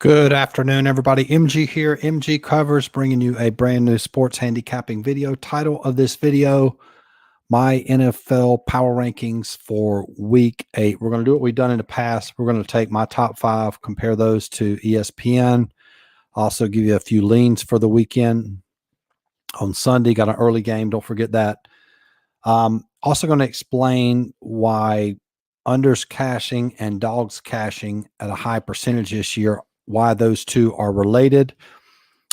Good afternoon, everybody. MG here, MG Covers, bringing you a brand new sports handicapping video. Title of this video, my NFL power rankings for week 8. We're going to do what we've done in the past. We're going to take my top 5, compare those to ESPN. Also give you a few leans for the weekend. On Sunday, got an early game. Don't forget that. Also going to explain why unders cashing and dogs cashing at a high percentage this year, why those two are related.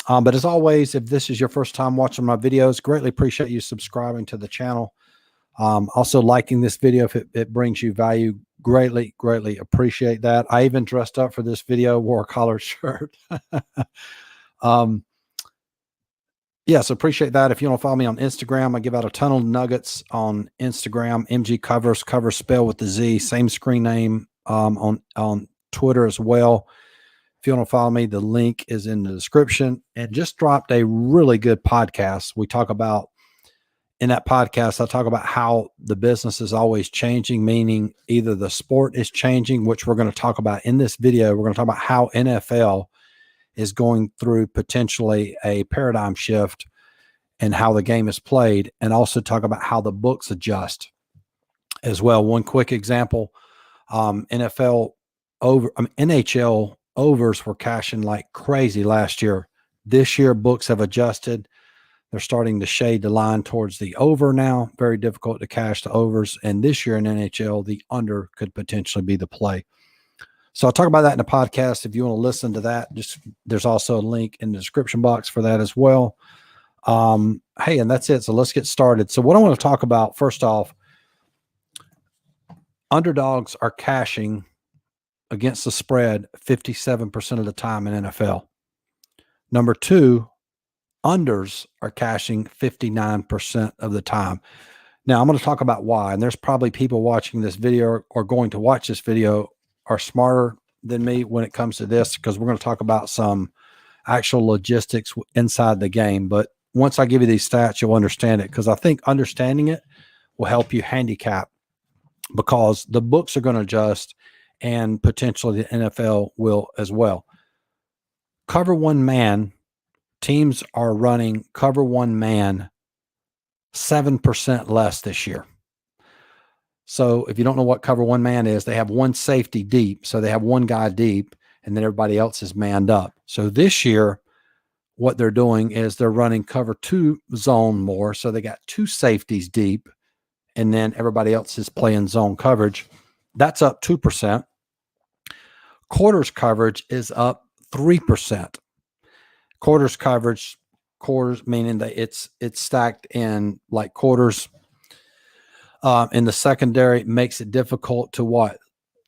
But as always, if this is your first time watching my videos, greatly appreciate you subscribing to the channel. Also liking this video if it brings you value. Greatly appreciate that. I even dressed up for this video, wore a collared shirt. Yes, appreciate that. If you want to follow me on Instagram, I give out a ton of nuggets on Instagram. MG Covers, cover spell with the Z, same screen name on Twitter as well. If you want to follow me, the link is in the description. And just dropped a really good podcast. We talk about, in that podcast, I talk about how the business is always changing, meaning either the sport is changing, which we're going to talk about in this video. We're going to talk about how NFL is going through potentially a paradigm shift and how the game is played, and also talk about how the books adjust as well. One quick example, NHL overs were cashing like crazy last year. This year, books have adjusted. They're starting to shade the line towards the over now. Very difficult to cash the overs. And this year in NHL, the under could potentially be the play. So I'll talk about that in the podcast. If you want to listen to that, there's also a link in the description box for that as well. Hey, and that's it. So let's get started. So what I want to talk about, first off, underdogs are cashing against the spread 57% of the time in NFL. Number 2, unders are cashing 59% of the time. Now I'm going to talk about why, and there's probably people watching this video or going to watch this video are smarter than me when it comes to this, because we're going to talk about some actual logistics inside the game. But once I give you these stats, you'll understand it, because I think understanding it will help you handicap, because the books are going to adjust and potentially the NFL will as well. Cover one man, teams are running cover one man 7% less this year. So if you don't know what cover one man is, they have one safety deep. So they have one guy deep and then everybody else is manned up. So this year, what they're doing is they're running cover 2 zone more. So they got 2 safeties deep and then everybody else is playing zone coverage. That's up 2%. Quarters coverage is up 3%. Quarters meaning that it's stacked in like quarters. In the secondary, makes it difficult to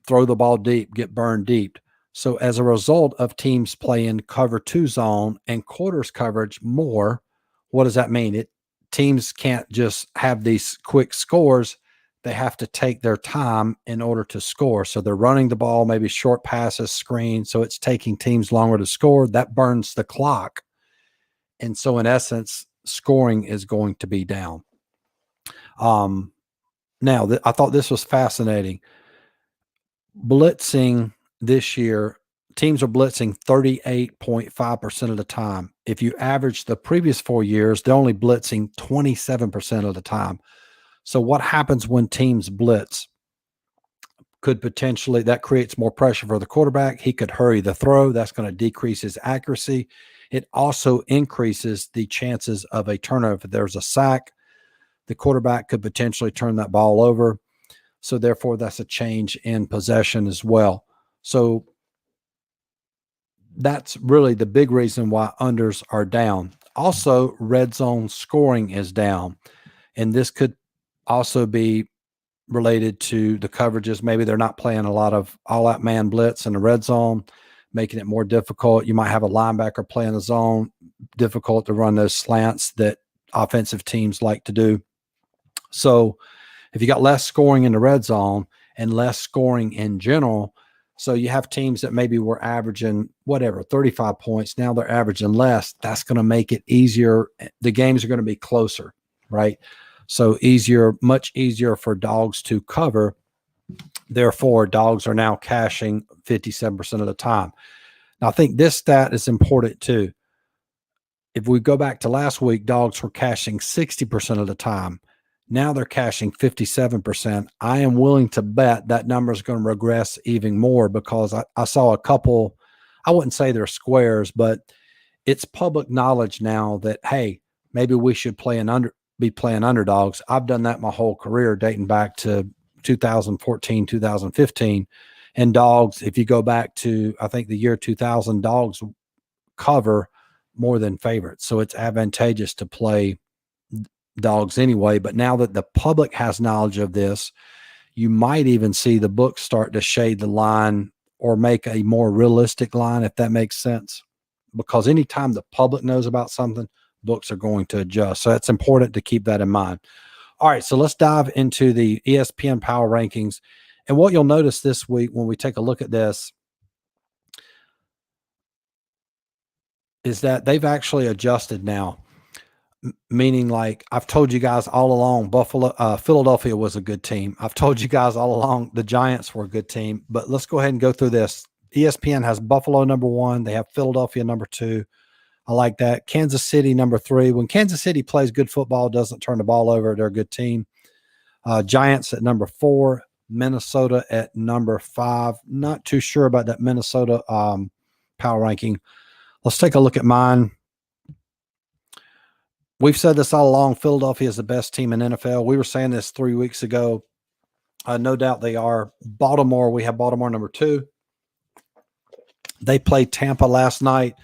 throw the ball deep, get burned deep. So as a result of teams playing cover 2 zone and quarters coverage more, what does that mean? Teams can't just have these quick scores. They have to take their time in order to score. So they're running the ball, maybe short passes, screen. So it's taking teams longer to score. That burns the clock. And so in essence, scoring is going to be down. Now, I thought this was fascinating. Blitzing this year, teams are blitzing 38.5% of the time. If you average the previous 4 years, they're only blitzing 27% of the time. So what happens when teams blitz? That creates more pressure for the quarterback. He could hurry the throw. That's going to decrease his accuracy. It also increases the chances of a turnover. If there's a sack, the quarterback could potentially turn that ball over. So therefore, that's a change in possession as well. So that's really the big reason why unders are down. Also, red zone scoring is down. And this could also be related to the coverages. Maybe they're not playing a lot of all-out man blitz in the red zone, making it more difficult. You might have a linebacker playing the zone, difficult to run those slants that offensive teams like to do. So if you got less scoring in the red zone and less scoring in general, so you have teams that maybe were averaging 35 points. Now they're averaging less. That's going to make it easier. The games are going to be closer, right? So much easier for dogs to cover. Therefore, dogs are now cashing 57% of the time. Now, I think this stat is important too. If we go back to last week, dogs were cashing 60% of the time. Now they're cashing 57%. I am willing to bet that number is going to regress even more because I saw a couple, I wouldn't say they're squares, but it's public knowledge now that, hey, maybe we should be playing underdogs. I've done that my whole career dating back to 2014, 2015. And dogs, if you go back to, I think the year 2000, dogs cover more than favorites. So it's advantageous to play dogs anyway. But now that the public has knowledge of this, you might even see the books start to shade the line or make a more realistic line, if that makes sense. Because anytime the public knows about something, books are going to adjust. So it's important to keep that in mind. All right, so let's dive into the ESPN Power Rankings. And what you'll notice this week when we take a look at this is that they've actually adjusted now. Meaning, like I've told you guys all along, Philadelphia was a good team. I've told you guys all along the Giants were a good team. But let's go ahead and go through this. ESPN has Buffalo number 1. They have Philadelphia number 2. I like that. Kansas City number 3. When Kansas City plays good football, doesn't turn the ball over, they're a good team. Giants at number 4. Minnesota at number 5. Not too sure about that Minnesota power ranking. Let's take a look at mine. We've said this all along. Philadelphia is the best team in NFL. We were saying this 3 weeks ago. No doubt they are. Baltimore, we have Baltimore number 2. They played Tampa last night.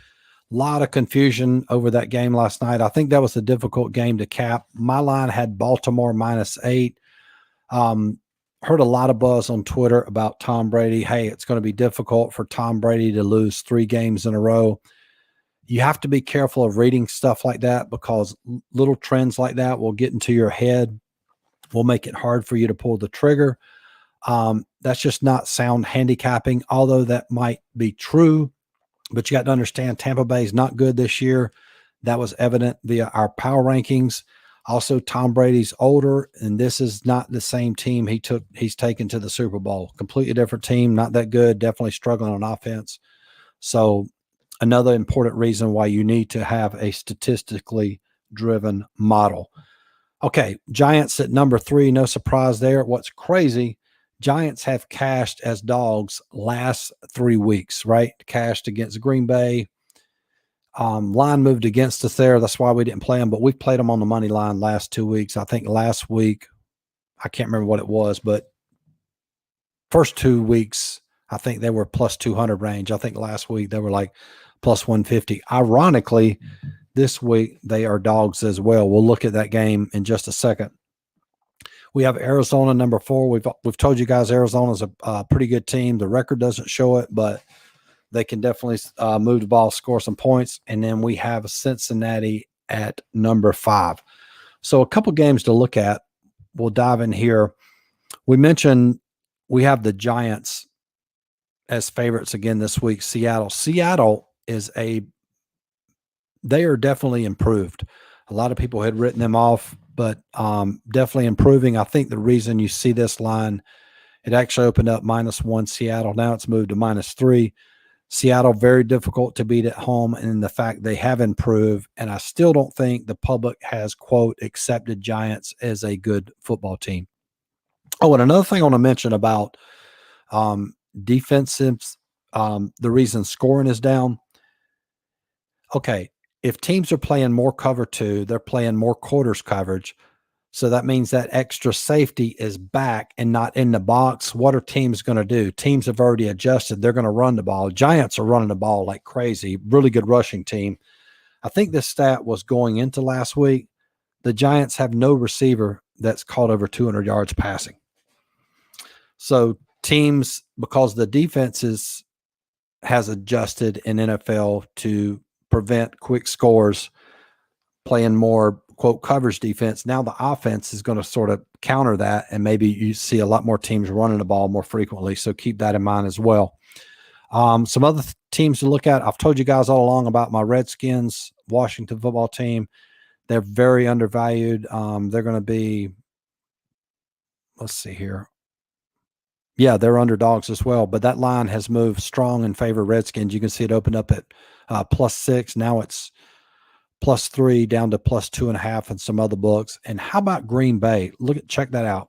A lot of confusion over that game last night. I think that was a difficult game to cap. My line had Baltimore -8. Heard a lot of buzz on Twitter about Tom Brady. Hey, it's going to be difficult for Tom Brady to lose 3 games in a row. You have to be careful of reading stuff like that because little trends like that will get into your head, will make it hard for you to pull the trigger. That's just not sound handicapping, although that might be true. But you got to understand Tampa Bay is not good this year. That was evident via our power rankings. Also, Tom Brady's older, and this is not the same team he's taken to the Super Bowl. Completely different team, not that good, definitely struggling on offense. So another important reason why you need to have a statistically driven model. Okay, Giants at number 3, no surprise there. What's crazy, Giants have cashed as dogs last 3 weeks, right? Cashed against Green Bay. Line moved against us there. That's why we didn't play them, but we've played them on the money line last 2 weeks. I think last week, I can't remember what it was, but first 2 weeks, I think they were plus 200 range. I think last week they were like plus 150. Ironically, this week they are dogs as well. We'll look at that game in just a second. We have Arizona number 4. We've told you guys Arizona's a pretty good team. The record doesn't show it, but they can definitely move the ball, score some points. And then we have Cincinnati at number 5. So a couple games to look at. We'll dive in here. We mentioned we have the Giants as favorites again this week. Seattle is they are definitely improved. A lot of people had written them off, but definitely improving. I think the reason you see this line, it actually opened up -1 Seattle. Now it's moved to -3. Seattle, very difficult to beat at home, and the fact they have improved. And I still don't think the public has, quote, accepted Giants as a good football team. Oh, and another thing I want to mention about defensives, the reason scoring is down. Okay, if teams are playing more cover 2, they're playing more quarters coverage. So that means that extra safety is back and not in the box. What are teams going to do? Teams have already adjusted. They're going to run the ball. Giants are running the ball like crazy. Really good rushing team. I think this stat was going into last week. The Giants have no receiver that's caught over 200 yards passing. So teams, because the defenses has adjusted in NFL to prevent quick scores, playing more, quote, coverage defense. Now the offense is going to sort of counter that, and maybe you see a lot more teams running the ball more frequently. So keep that in mind as well. Some other teams to look at. I've told you guys all along about my Redskins, Washington football team. They're very undervalued. They're going to be, let's see here. Yeah, they're underdogs as well, but that line has moved strong in favor of Redskins. You can see it open up at +6. Now it's +3 down to +2.5 in some other books. And how about Green Bay? Check that out.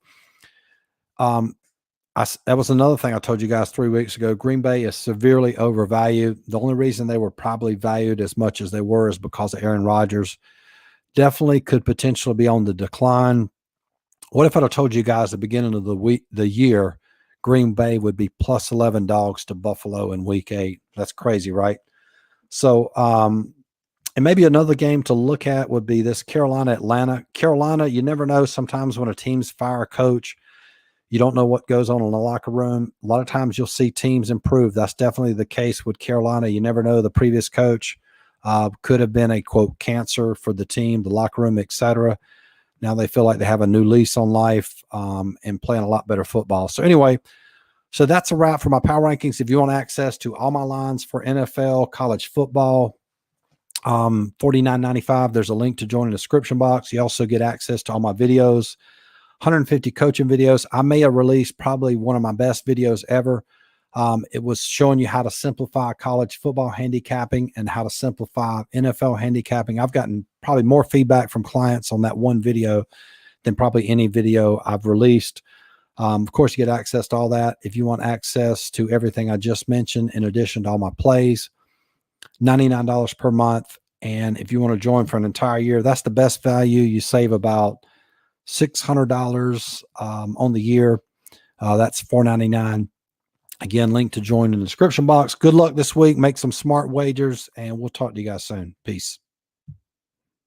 That was another thing I told you guys 3 weeks ago. Green Bay is severely overvalued. The only reason they were probably valued as much as they were is because of Aaron Rodgers. Definitely could potentially be on the decline. What if I'd have told you guys at the beginning of the year, Green Bay would be +11 dogs to Buffalo in week 8? That's crazy, right? So, and maybe another game to look at would be this Carolina-Atlanta. Carolina, you never know. Sometimes when a team's fire a coach, you don't know what goes on in the locker room. A lot of times you'll see teams improve. That's definitely the case with Carolina. You never know. The previous coach could have been a, quote, cancer for the team, the locker room, etc. Now they feel like they have a new lease on life and playing a lot better football. So anyway, so that's a wrap for my power rankings. If you want access to all my lines for NFL, college football, $49.95. There's a link to join in the description box. You also get access to all my videos, 150 coaching videos. I may have released probably one of my best videos ever. It was showing you how to simplify college football handicapping and how to simplify NFL handicapping. I've gotten probably more feedback from clients on that one video than probably any video I've released. Of course, you get access to all that. If you want access to everything I just mentioned, in addition to all my plays, $99 per month. And if you want to join for an entire year, that's the best value. You save about $600 on the year. That's $499. Again, link to join in the description box. Good luck this week. Make some smart wagers, and we'll talk to you guys soon. Peace.